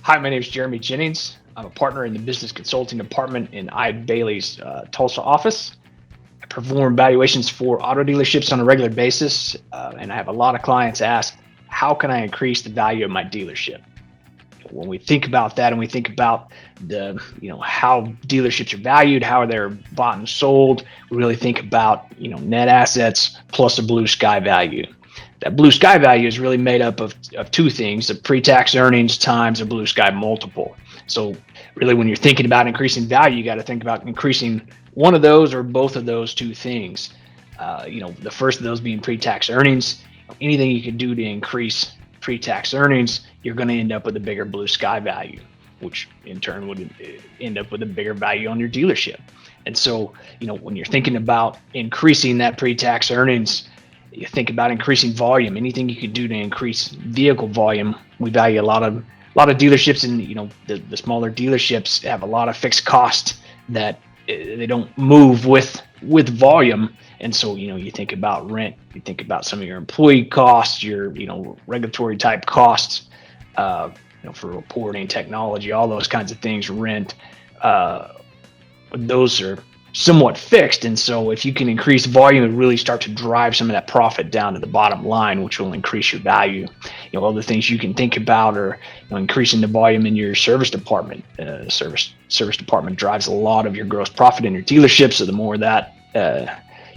Hi, my name is Jeremy Jennings. I'm a partner in the business consulting department in Eide Bailly's Tulsa office. I perform valuations for auto dealerships on a regular basis, and I have a lot of clients ask, how can I increase the value of my dealership? When we think about that and we think about how dealerships are valued, how they're bought and sold, we really think about net assets plus a blue sky value. That blue sky value is really made up of two things: the pre-tax earnings times a blue sky multiple. So really, when you're thinking about increasing value, you got to think about increasing one of those or both of those two things. The first of those being pre-tax earnings. Anything you can do to increase pre-tax earnings, you're going to end up with a bigger blue sky value, which in turn would end up with a bigger value on your dealership. And so, when you're thinking about increasing that pre-tax earnings, you think about increasing volume. Anything you could do to increase vehicle volume. We value a lot of dealerships, and the smaller dealerships have a lot of fixed costs that they don't move with volume. And so, you think about rent, you think about some of your employee costs, your, regulatory type costs, for reporting, technology, all those kinds of things, rent, those are somewhat fixed. And so if you can increase volume and really start to drive some of that profit down to the bottom line, which will increase your value. Other things you can think about are increasing the volume in your service department. Service department drives a lot of your gross profit in your dealership. So the more that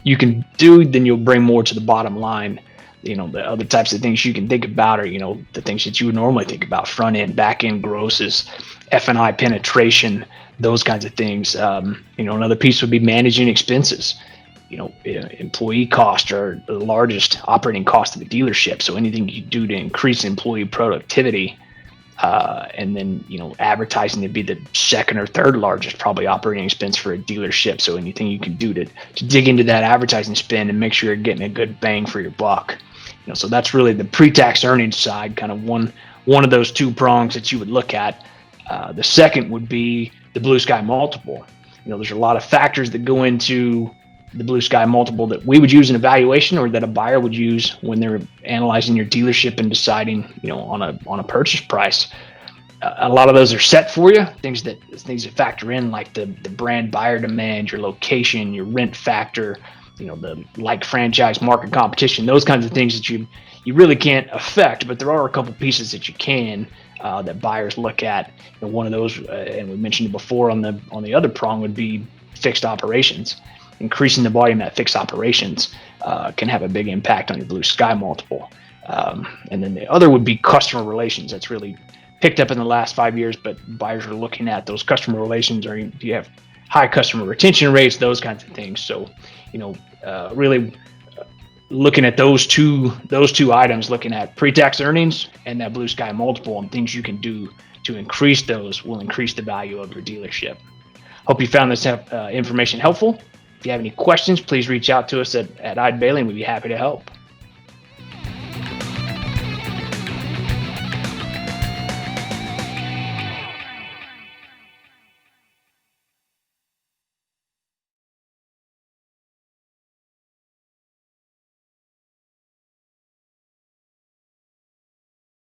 you can do, then you'll bring more to the bottom line. The other types of things you can think about are, the things that you would normally think about: front end, back end grosses, F&I penetration, those kinds of things. Another piece would be managing expenses. Employee costs are the largest operating cost of a dealership. So anything you do to increase employee productivity, and then, advertising to be the second or third largest probably operating expense for a dealership. So anything you can do to dig into that advertising spend and make sure you're getting a good bang for your buck. So that's really the pre-tax earnings side, kind of one of those two prongs that you would look at. The second would be the blue sky multiple. There's a lot of factors that go into the blue sky multiple that we would use in evaluation, or that a buyer would use when they're analyzing your dealership and deciding, on a purchase price. A lot of those are set for you. Things that factor in, like the brand buyer demand, your location, your rent factor, the like franchise market competition, those kinds of things that you really can't affect, but there are a couple pieces that you can, that buyers look at. And one of those, and we mentioned it before on the other prong, would be fixed operations. Increasing the volume at fixed operations can have a big impact on your blue sky multiple. And then the other would be customer relations. That's really picked up in the last 5 years, but buyers are looking at those customer relations, or do you have high customer retention rates, those kinds of things. So, really looking at those two items, looking at pre-tax earnings and that blue sky multiple, and things you can do to increase those will increase the value of your dealership. Hope you found this information helpful. If you have any questions, please reach out to us at Eide Bailly, and we'd be happy to help.